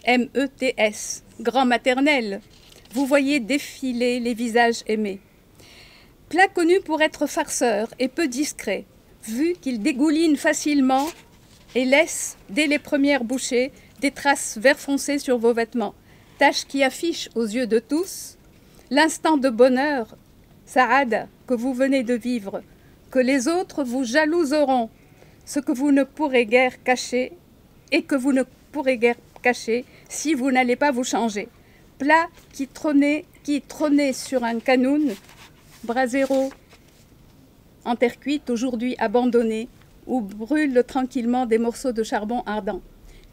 M-E-T-S, grands maternels, vous voyez défiler les visages aimés. Plat connu pour être farceur et peu discret, vu qu'il dégouline facilement et laisse, dès les premières bouchées, des traces vert foncé sur vos vêtements, tâche qui affiche aux yeux de tous l'instant de bonheur, Saada, que vous venez de vivre, que les autres vous jalouseront, ce que vous ne pourrez guère cacher et que vous ne pourrez guère cacher si vous n'allez pas vous changer. Plat qui trônait sur un canoun, brasero en terre cuite, aujourd'hui abandonné, où brûlent tranquillement des morceaux de charbon ardent.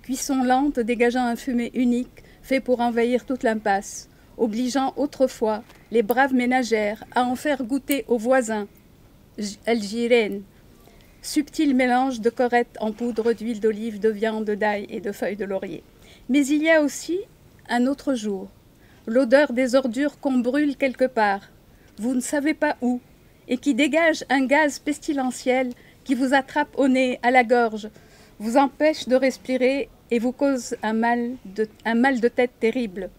Cuisson lente dégageant un fumet unique, fait pour envahir toute l'impasse, obligeant autrefois les braves ménagères à en faire goûter aux voisins, Algérienne, subtil mélange de corette en poudre d'huile d'olive, de viande, d'ail et de feuilles de laurier. Mais il y a aussi un autre jour, l'odeur des ordures qu'on brûle quelque part, vous ne savez pas où, et qui dégage un gaz pestilentiel qui vous attrape au nez, à la gorge, vous empêche de respirer et vous cause un mal de tête terrible.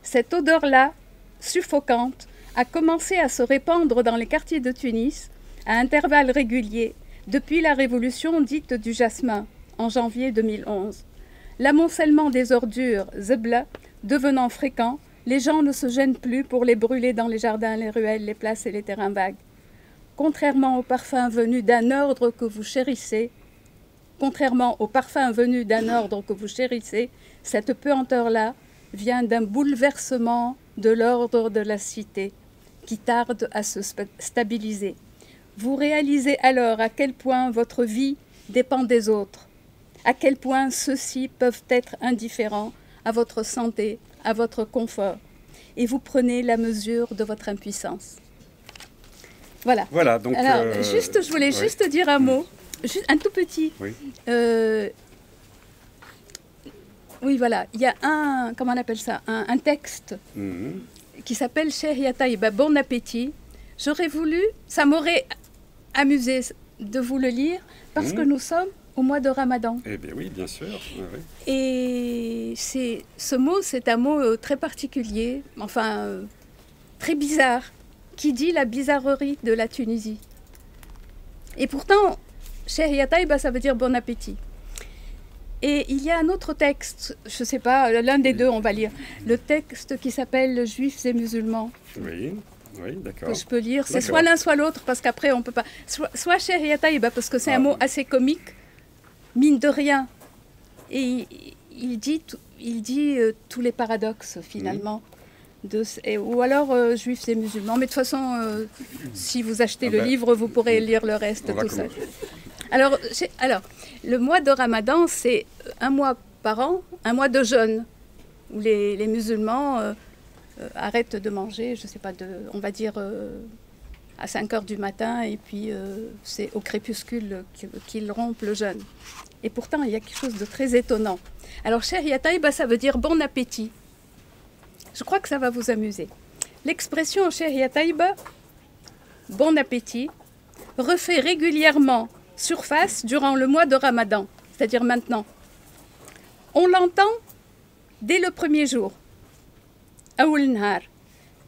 Cette odeur-là, suffocante, a commencé à se répandre dans les quartiers de Tunis à intervalles réguliers depuis la révolution dite du jasmin en janvier 2011. L'amoncellement des ordures, zebla, devenant fréquent, les gens ne se gênent plus pour les brûler dans les jardins, les ruelles, les places et les terrains vagues. Contrairement au parfum venu d'un ordre que vous chérissez, cette puanteur-là vient d'un bouleversement de l'ordre de la cité qui tarde à se stabiliser. Vous réalisez alors à quel point votre vie dépend des autres, à quel point ceux-ci peuvent être indifférents à votre santé, à votre confort, et vous prenez la mesure de votre impuissance. Voilà. Voilà, donc... Alors, je voulais juste dire un mot, juste un tout petit. Oui. Oui, voilà. Il y a un, comment on appelle ça, un texte qui s'appelle Cheikh Taïba, Bon appétit. J'aurais voulu, ça m'aurait amusé de vous le lire, parce que nous sommes au mois de Ramadan. Eh bien oui, bien sûr. Oui. Et ce mot, c'est un mot très particulier, enfin, très bizarre, qui dit la bizarrerie de la Tunisie. Et pourtant, Cheikh Taïba, ça veut dire bon appétit. Et il y a un autre texte, je ne sais pas, l'un des deux, on va lire, le texte qui s'appelle Juifs et musulmans. Oui, d'accord. Que je peux lire. C'est soit l'un, soit l'autre, parce qu'après, on ne peut pas... Soit Cheikh Taïba, parce que c'est un mot assez comique, mine de rien. Et il dit tous les paradoxes, finalement. Ou alors Juifs et musulmans. Mais de toute façon, si vous achetez le livre, vous pourrez lire le reste tout seul. Alors, le mois de Ramadan, c'est un mois par an, un mois de jeûne, où les musulmans arrêtent de manger, je ne sais pas, on va dire à 5 heures du matin, et puis c'est au crépuscule qu'ils rompent le jeûne. Et pourtant, il y a quelque chose de très étonnant. Alors, Cheikh Taïba, ça veut dire bon appétit. Je crois que ça va vous amuser. L'expression Cheikh Taïba, bon appétit, refait régulièrement surface durant le mois de Ramadan, c'est-à-dire maintenant. On l'entend dès le premier jour, Aoul Nahar,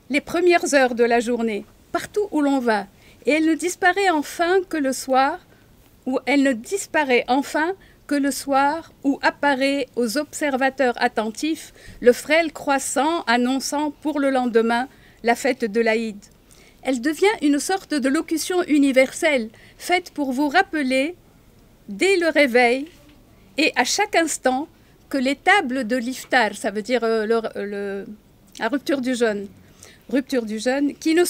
les premières heures de la journée, partout où l'on va, et elle ne disparaît enfin que le soir, où apparaît aux observateurs attentifs le frêle croissant annonçant pour le lendemain la fête de l'Aïd. Elle devient une sorte de locution universelle, faite pour vous rappeler, dès le réveil et à chaque instant, que les tables de l'iftar, ça veut dire la rupture du jeûne, qui ne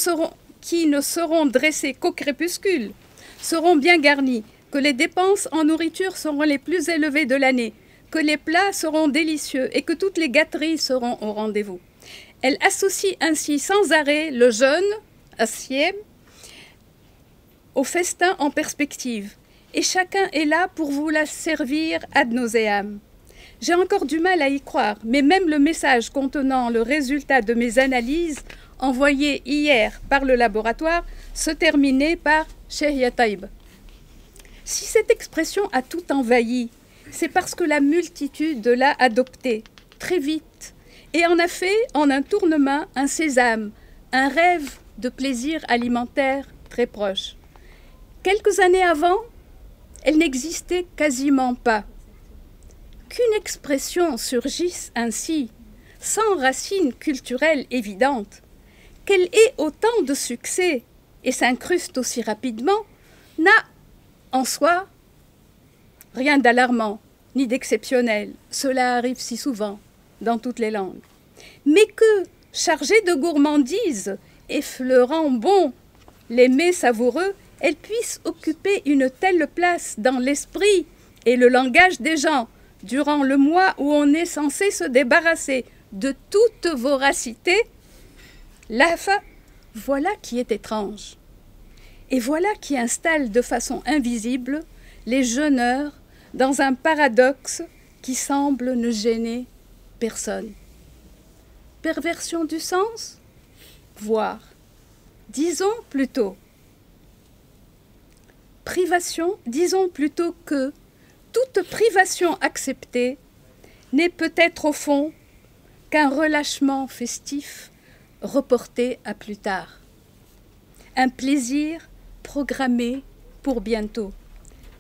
seront dressées qu'au crépuscule, seront bien garnies, que les dépenses en nourriture seront les plus élevées de l'année, que les plats seront délicieux et que toutes les gâteries seront au rendez-vous. Elle associe ainsi sans arrêt le jeûne, Asiem, au festin en perspective. Et chacun est là pour vous la servir ad nauseam. J'ai encore du mal à y croire, mais même le message contenant le résultat de mes analyses envoyées hier par le laboratoire se terminait par « Cheikh Taïb ». Si cette expression a tout envahi, c'est parce que la multitude l'a adoptée très vite et en a fait en un tournement un sésame, un rêve de plaisir alimentaire très proche. Quelques années avant, elle n'existait quasiment pas. Qu'une expression surgisse ainsi, sans racine culturelle évidente, qu'elle ait autant de succès et s'incruste aussi rapidement, n'a en soi rien d'alarmant ni d'exceptionnel. Cela arrive si souvent dans toutes les langues. Mais que, chargée de gourmandise, effleurant bon les mets savoureux, elle puisse occuper une telle place dans l'esprit et le langage des gens durant le mois où on est censé se débarrasser de toute voracité, voilà qui est étrange. Et voilà qui installe de façon invisible les jeûneurs dans un paradoxe qui semble ne gêner personne. Perversion du sens? Voire, disons plutôt, privation, disons plutôt que toute privation acceptée n'est peut-être au fond qu'un relâchement festif reporté à plus tard. Un plaisir programmé pour bientôt,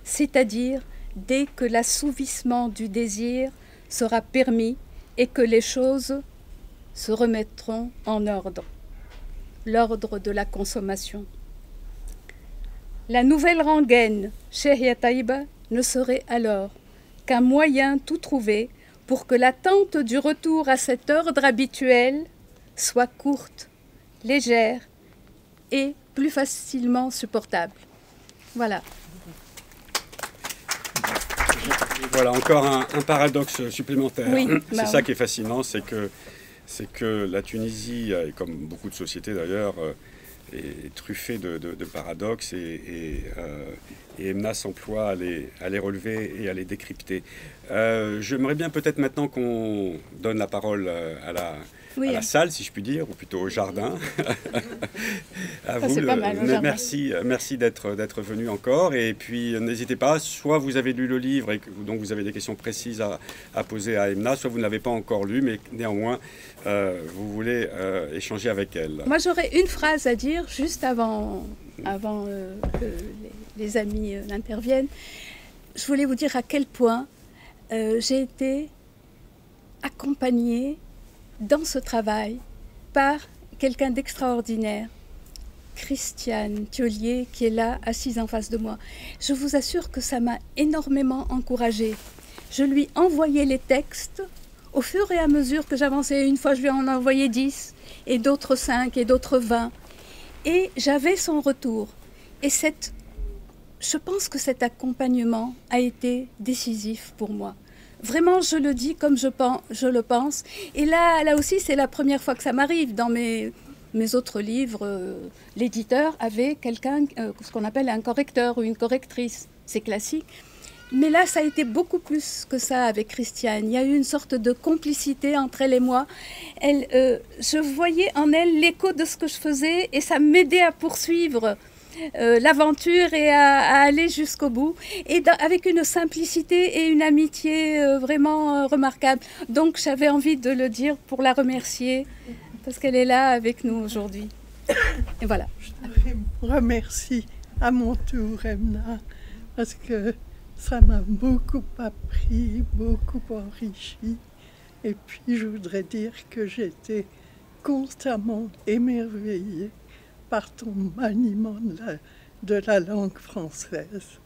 c'est-à-dire dès que l'assouvissement du désir sera permis et que les choses se remettront en ordre, l'ordre de la consommation. La nouvelle rengaine, Cheikh Taïba, ne serait alors qu'un moyen tout trouvé pour que l'attente du retour à cet ordre habituel soit courte, légère et plus facilement supportable. Voilà. Voilà encore un paradoxe supplémentaire. Oui, c'est ça qui est fascinant, c'est que la Tunisie, comme beaucoup de sociétés d'ailleurs, est truffée de paradoxes et Emna s'emploie à les relever et à les décrypter. J'aimerais bien peut-être maintenant qu'on donne la parole à la salle, si je puis dire, ou plutôt au jardin. À vous. Pas mal, merci d'être venu encore. Et puis n'hésitez pas, soit vous avez lu le livre et donc vous avez des questions précises à poser à Emna, soit vous n'avez pas encore lu, mais néanmoins vous voulez échanger avec elle. Moi j'aurais une phrase à dire juste avant que les amis interviennent. Je voulais vous dire à quel point j'ai été accompagnée dans ce travail par quelqu'un d'extraordinaire, Christiane Thiollier, qui est là, assise en face de moi. Je vous assure que ça m'a énormément encouragée. Je lui envoyais les textes au fur et à mesure que j'avançais. Une fois, je lui en envoyais 10, et d'autres 5, et d'autres 20. Et j'avais son retour. Et je pense que cet accompagnement a été décisif pour moi. Vraiment, je le dis comme je le pense. Et là aussi, c'est la première fois que ça m'arrive. Dans mes autres livres, l'éditeur avait quelqu'un, ce qu'on appelle un correcteur ou une correctrice. C'est classique. Mais là, ça a été beaucoup plus que ça avec Christiane. Il y a eu une sorte de complicité entre elle et moi. Je voyais en elle l'écho de ce que je faisais et ça m'aidait à poursuivre l'aventure et à aller jusqu'au bout, et avec une simplicité et une amitié vraiment remarquable. Donc j'avais envie de le dire pour la remercier, parce qu'elle est là avec nous aujourd'hui. Et voilà. Je remercie à mon tour Emna, parce que ça m'a beaucoup appris, beaucoup enrichi. Et puis je voudrais dire que j'étais constamment émerveillée par ton maniement de la langue française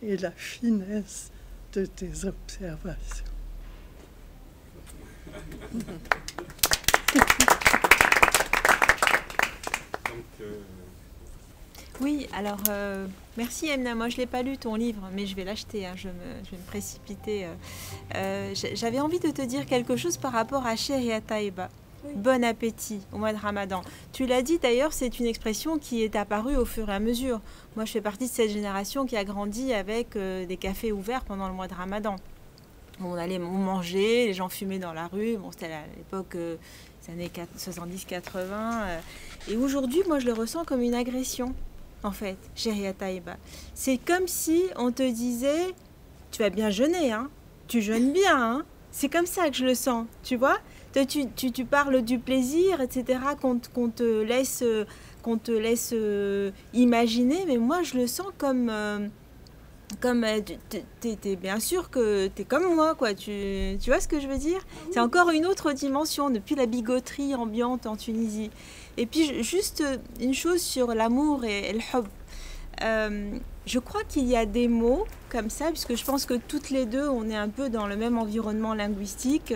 et la finesse de tes observations. Oui, alors merci Emna. Moi je ne l'ai pas lu ton livre, mais je vais l'acheter, hein. Je vais me précipiter. J'avais envie de te dire quelque chose par rapport à Cheikh Taïba. Bon appétit au mois de Ramadan. Tu l'as dit d'ailleurs, c'est une expression qui est apparue au fur et à mesure. Moi, je fais partie de cette génération qui a grandi avec des cafés ouverts pendant le mois de Ramadan. On allait manger, les gens fumaient dans la rue. Bon, c'était à l'époque des années 70-80. Et aujourd'hui, moi, je le ressens comme une agression, en fait, Chéria Taïba. C'est comme si on te disait, tu vas bien jeûner, hein, tu jeûnes bien, hein. C'est comme ça que je le sens, tu vois. Tu parles du plaisir, etc., qu'on te laisse imaginer, mais moi, je le sens comme t'es bien sûr que t'es comme moi, quoi. Tu vois ce que je veux dire? C'est encore une autre dimension depuis la bigoterie ambiante en Tunisie. Et puis juste une chose sur l'amour et le hub. Je crois qu'il y a des mots comme ça, puisque je pense que toutes les deux on est un peu dans le même environnement linguistique.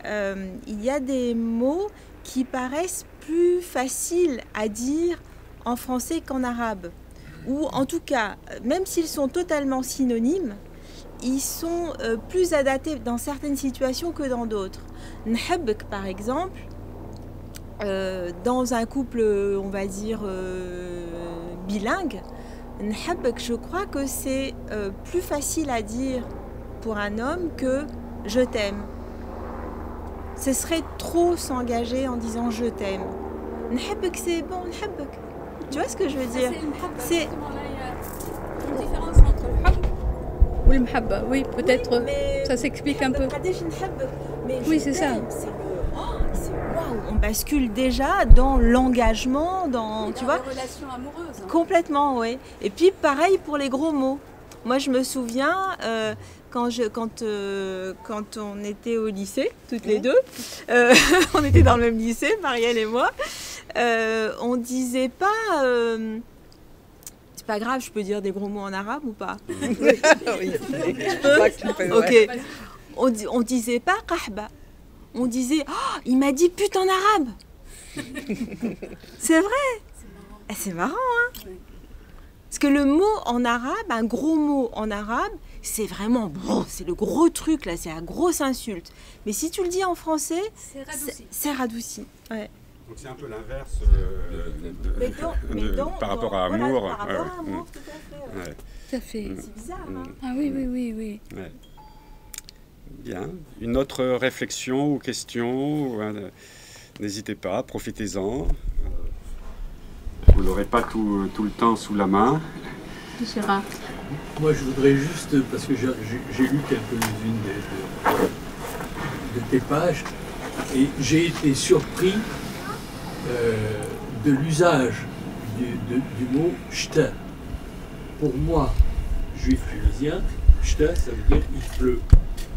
Il y a des mots qui paraissent plus faciles à dire en français qu'en arabe. Ou en tout cas, même s'ils sont totalement synonymes, ils sont plus adaptés dans certaines situations que dans d'autres. Nhabbek, par exemple, dans un couple, on va dire, bilingue, Nhabbek, je crois que c'est plus facile à dire pour un homme que « je t'aime ». Ce serait trop s'engager en disant « je t'aime ». Nhabbek, c'est bon, Nhabbek. Tu vois ce que je veux dire? C'est une différence entre le hub ou le mhabba. Oui, peut-être ça s'explique un peu. Oui, c'est ça. Waouh, on bascule déjà dans l'engagement, dans tu vois, les relations amoureuses. Hein. Complètement, oui. Et puis pareil pour les gros mots. Moi, je me souviens quand on était au lycée, toutes les deux, on était dans le même lycée, Marielle et moi. On disait pas c'est pas grave, je peux dire des gros mots en arabe ou pas? Oui, je peux. Ok. On disait pas qahba. On disait oh, il m'a dit pute en arabe. C'est vrai. C'est marrant, hein? Parce que le mot en arabe, un gros mot en arabe, c'est vraiment bon, c'est le gros truc là, c'est la grosse insulte. Mais si tu le dis en français, c'est radouci. Ouais. Donc c'est un peu l'inverse par rapport à amour. Voilà, par rapport à amour, tout à fait. Ouais. Tout à fait. C'est bizarre, hein? Ah oui, oui, oui, oui. Ouais. Bien. Une autre réflexion ou question, n'hésitez pas, profitez-en. Vous n'aurez pas tout le temps sous la main. Gérard. Moi, je voudrais juste, parce que j'ai lu quelques-unes de tes pages, et j'ai été surpris de l'usage du mot « shta ». Pour moi, juif tunisien, « shta », ça veut dire « il pleut »,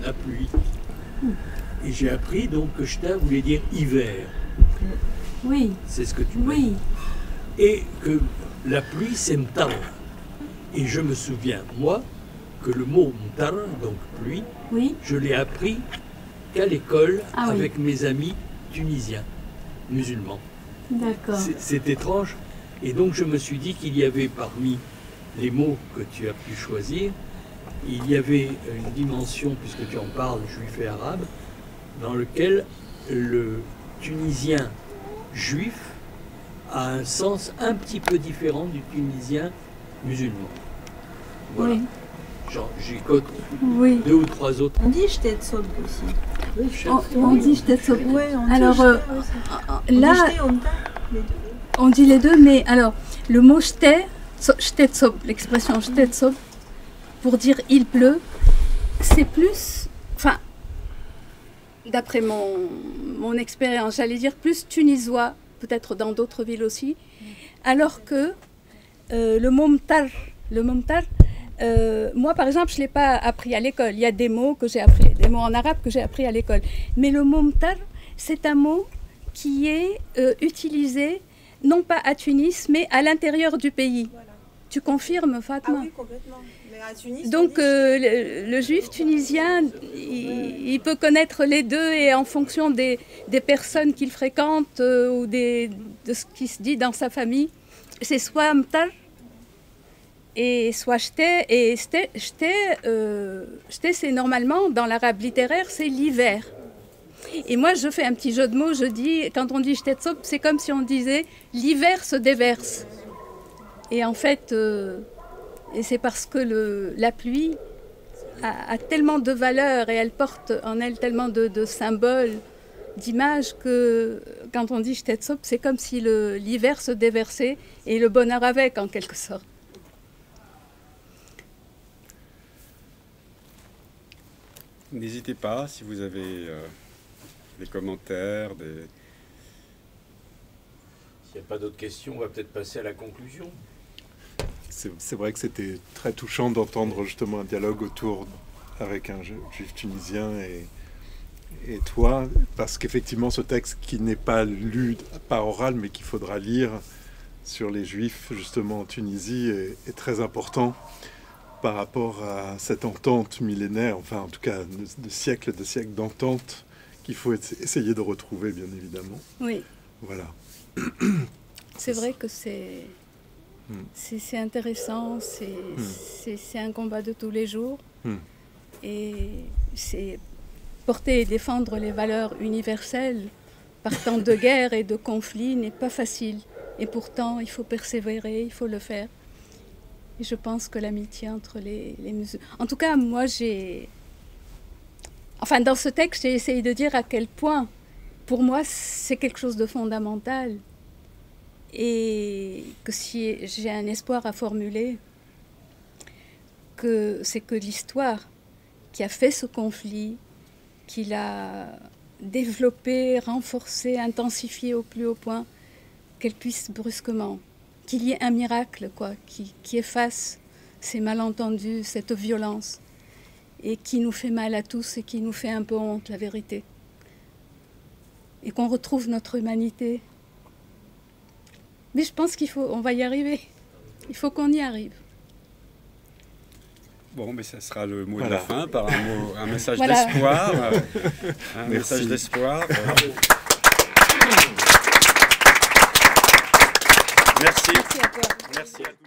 la pluie. Et j'ai appris donc que « shta » voulait dire « hiver ». Oui. C'est ce que tu m'as dit. Et que la pluie, c'est « mtar ». Et je me souviens, moi, que le mot « mtar », donc pluie, je l'ai appris qu'à l'école avec mes amis tunisiens, musulmans. D'accord. C'est étrange. Et donc je me suis dit qu'il y avait parmi les mots que tu as pu choisir, il y avait une dimension, puisque tu en parles, juif et arabe, dans lequel le tunisien juif a un sens un petit peu différent du tunisien musulman. Voilà. Oui. J'y cote 2 ou 3 autres. On dit j'étais sob aussi. Oui, on dit j'étais sob. Ouais, alors là, on dit les deux, mais alors le mot j'étais sob, l'expression j'étais sob, pour dire il pleut, c'est plus, enfin, d'après mon expérience, j'allais dire plus tunisois, peut-être dans d'autres villes aussi, alors que le mot mtar, moi, par exemple, je ne l'ai pas appris à l'école. Il y a des mots que j'ai appris, des mots en arabe que j'ai appris à l'école. Mais le mot mtar, c'est un mot qui est utilisé, non pas à Tunis, mais à l'intérieur du pays. Voilà. Tu confirmes, Fatma? Ah oui, complètement. Mais à Tunis, donc, le juif tunisien, il peut connaître les deux et en fonction des personnes qu'il fréquente ou de ce qui se dit dans sa famille, c'est soit mtar, et soit j'étais, et j'étais, c'est normalement, dans l'arabe littéraire, c'est l'hiver. Et moi, je fais un petit jeu de mots, je dis, quand on dit Shtetzop, c'est comme si on disait l'hiver se déverse. Et en fait, et c'est parce que la pluie a tellement de valeur et elle porte en elle tellement de symboles, d'images, que quand on dit Shtetzop, c'est comme si l'hiver se déversait et le bonheur avec, en quelque sorte. N'hésitez pas, si vous avez des commentaires, S'il n'y a pas d'autres questions, on va peut-être passer à la conclusion. C'est vrai que c'était très touchant d'entendre justement un dialogue autour avec un juif tunisien et toi, parce qu'effectivement ce texte qui n'est pas lu par oral mais qu'il faudra lire sur les juifs justement en Tunisie est très important par rapport à cette entente millénaire, enfin en tout cas de siècles d'entente qu'il faut essayer de retrouver bien évidemment. Oui. Voilà. C'est vrai que c'est intéressant, c'est un combat de tous les jours. Et c'est porter et défendre les valeurs universelles par temps de guerre et de conflit n'est pas facile. Et pourtant, il faut persévérer, il faut le faire. Et je pense que l'amitié entre les musulmans... En tout cas, moi, Enfin, dans ce texte, j'ai essayé de dire à quel point, pour moi, c'est quelque chose de fondamental. Et que si j'ai un espoir à formuler, c'est que l'histoire qui a fait ce conflit, qui l'a développé, renforcé, intensifié au plus haut point, qu'elle puisse brusquement, qu'il y ait un miracle, quoi, qui efface ces malentendus, cette violence, et qui nous fait mal à tous et qui nous fait un peu honte, la vérité. Et qu'on retrouve notre humanité. Mais je pense on va y arriver. Il faut qu'on y arrive. Bon, mais ça sera le mot de la fin, par un message d'espoir. Un message d'espoir. Merci. Merci à toi. Merci à tous.